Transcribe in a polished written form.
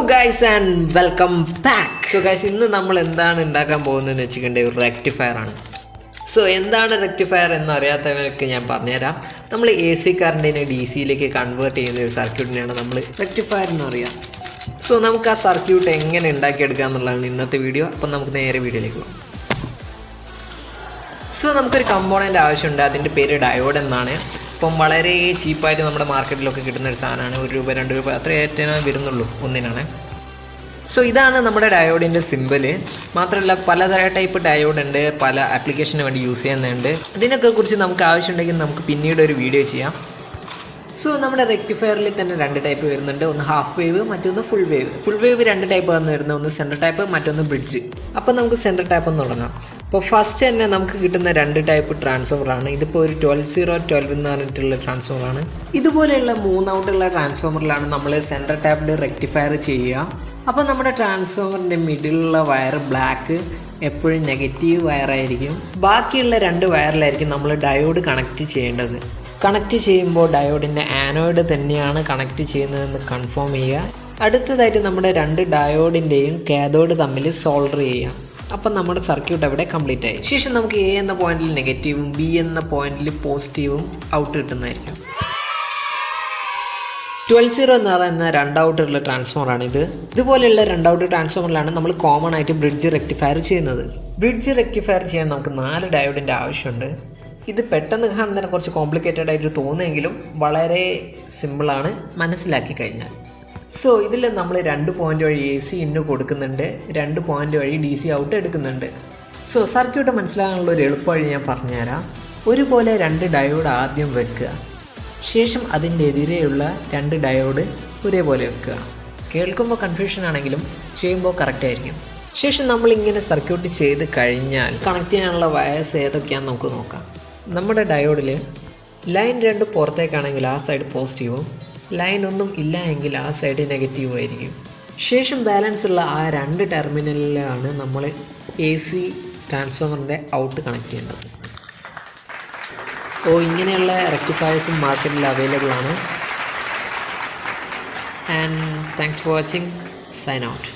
guys and welcome back. So guys, ഇന്ന് നമ്മൾ എന്താണ് ഉണ്ടാക്കാൻ പോകുന്നതെന്ന് വെച്ചിട്ടുണ്ടെങ്കിൽ ഒരു റെക്ടിഫയർ ആണ്. സോ എന്താണ് റെക്ടിഫയർ എന്ന് അറിയാത്തവർക്ക് ഞാൻ പറഞ്ഞുതരാം. നമ്മൾ എ സി കറണ്ടിനെ ഡി സിയിലേക്ക് കൺവേർട്ട് ചെയ്യുന്ന ഒരു സർക്യൂട്ടിനെയാണ് നമ്മൾ റെക്ടിഫയർ എന്ന് പറയുക. സോ നമുക്ക് ആ സർക്യൂട്ട് എങ്ങനെ ഉണ്ടാക്കിയെടുക്കുക എന്നുള്ളതാണ് ഇന്നത്തെ വീഡിയോ. അപ്പം നമുക്ക് നേരെ വീഡിയോയിലേക്ക് പോകാം. സോ നമുക്കൊരു കമ്പോണൻ്റ് ആവശ്യമുണ്ട്. അതിൻ്റെ പേര് ഡയോഡ് എന്നാണ്. അപ്പം വളരെ ചീപ്പായിട്ട് നമ്മുടെ മാർക്കറ്റിലൊക്കെ കിട്ടുന്ന ഒരു സാധനമാണ്. ₹1 ₹2 അത്രയേറ്റേ വരുന്നുള്ളൂ ഒന്നിനാണ്. സോ ഇതാണ് നമ്മുടെ ഡയോഡിൻ്റെ സിമ്പിൾ. മാത്രമല്ല പലതരം ടൈപ്പ് ഡയോഡ് ഉണ്ട്, പല ആപ്ലിക്കേഷന് വേണ്ടി യൂസ് ചെയ്യുന്നുണ്ട്. ഇതിനൊക്കെ കുറിച്ച് നമുക്ക് ആവശ്യമുണ്ടെങ്കിൽ നമുക്ക് പിന്നീട് ഒരു വീഡിയോ ചെയ്യാം. സോ നമ്മുടെ റെക്ടിഫയറിൽ തന്നെ 2 ടൈപ്പ് വരുന്നുണ്ട്. ഒന്ന് ഹാഫ് വേവ്, മറ്റൊന്ന് full wave. Full wave 2 type വന്ന് വരുന്നത്, ഒന്ന് സെൻറ്റർ ടൈപ്പ്, മറ്റൊന്ന് ബ്രിഡ്ജ്. അപ്പോൾ നമുക്ക് സെൻറ്റർ ടൈപ്പ് ഒന്ന് തുടങ്ങാം. അപ്പോൾ ഫസ്റ്റ് തന്നെ നമുക്ക് കിട്ടുന്ന 2 ടൈപ്പ് ട്രാൻസ്ഫോമറാണ്. ഇതിപ്പോൾ ഒരു 12-0-12 എന്ന് പറഞ്ഞിട്ടുള്ള ട്രാൻസ്ഫോമറാണ്. ഇതുപോലെയുള്ള 3 ഔട്ടുള്ള ട്രാൻസ്ഫോമറിലാണ് നമ്മൾ സെൻറ്റർ ടൈപ്പിൽ റെക്ടിഫയർ ചെയ്യുക. അപ്പോൾ നമ്മുടെ ട്രാൻസ്ഫോമറിൻ്റെ മിഡിലുള്ള വയർ ബ്ലാക്ക് എപ്പോഴും നെഗറ്റീവ് വയറായിരിക്കും. ബാക്കിയുള്ള 2 വയറിലായിരിക്കും നമ്മൾ ഡയോഡ് കണക്ട് ചെയ്യേണ്ടത്. കണക്ട് ചെയ്യുമ്പോൾ ഡയോഡിൻ്റെ ആനോഡ് തന്നെയാണ് കണക്ട് ചെയ്യുന്നതെന്ന് കൺഫേം ചെയ്യുക. അടുത്തതായിട്ട് നമ്മുടെ 2 ഡയോഡിൻ്റെയും കാഥോഡ് തമ്മിൽ സോൾഡർ ചെയ്യാം. അപ്പം നമ്മുടെ സർക്യൂട്ട് അവിടെ കംപ്ലീറ്റ് ആയി. ശേഷം നമുക്ക് എ എന്ന പോയിന്റിൽ നെഗറ്റീവും ബി എന്ന പോയിന്റിൽ പോസിറ്റീവും ഔട്ട് കിട്ടുന്നതായിരിക്കും. 12-0 എന്ന് പറയുന്ന 2 ഔട്ടുള്ള ട്രാൻസ്ഫോമറാണ് ഇത്. ഇതുപോലെയുള്ള 2 ഔട്ട് ട്രാൻസ്ഫോമറിലാണ് നമ്മൾ കോമൺ ആയിട്ട് ബ്രിഡ്ജ് റെക്ടിഫയർ ചെയ്യുന്നത്. ബ്രിഡ്ജ് റെക്ടിഫയർ ചെയ്യാൻ നമുക്ക് 4 ഡയോഡിൻ്റെ ആവശ്യമുണ്ട്. ഇത് പെട്ടെന്ന് കാണുന്നതിന് കുറച്ച് കോംപ്ലിക്കേറ്റഡ് ആയിട്ട് തോന്നുമെങ്കിലും വളരെ സിമ്പിളാണ് മനസ്സിലാക്കി കഴിഞ്ഞാൽ. സോ ഇതിൽ നമ്മൾ 2 പോയിൻ്റ് വഴി എ സി ഇന്ന് കൊടുക്കുന്നുണ്ട്, 2 പോയിൻ്റ് വഴി ഡി സി ഔട്ട് എടുക്കുന്നുണ്ട്. സോ സർക്യൂട്ട് മനസ്സിലാകാനുള്ള ഒരു എളുപ്പ വഴി ഞാൻ പറഞ്ഞുതരാം. ഒരുപോലെ 2 ഡയോഡ് ആദ്യം വെക്കുക. ശേഷം അതിൻ്റെ എതിരെയുള്ള 2 ഡയോഡ് ഒരേപോലെ വെക്കുക. കേൾക്കുമ്പോൾ കൺഫ്യൂഷൻ ആണെങ്കിലും ചെയ്യുമ്പോൾ കറക്റ്റ് ആയിരിക്കും. ശേഷം നമ്മളിങ്ങനെ സർക്യൂട്ട് ചെയ്ത് കഴിഞ്ഞാൽ കണക്ട് ചെയ്യാനുള്ള വയർസ് ഏതൊക്കെയാണെന്ന് നമുക്ക് നോക്കാം. നമ്മുടെ ഡയോഡിൽ ലൈൻ 2 പുറത്തേക്കാണെങ്കിൽ ആ സൈഡ് പോസിറ്റീവും, ലൈൻ ഒന്നും ഇല്ല എങ്കിൽ ആ സൈഡ് നെഗറ്റീവും ആയിരിക്കും. ശേഷം ബാലൻസ് ഉള്ള ആ 2 ടെർമിനലിലാണ് നമ്മൾ എ സി ട്രാൻസ്ഫോമറിൻ്റെ ഔട്ട് കണക്ട് ചെയ്യേണ്ടത്. ഇങ്ങനെയുള്ള റെക്ടിഫയേഴ്സും മാർക്കറ്റിൽ അവൈലബിൾ ആണ്. And thanks for watching. Sign out.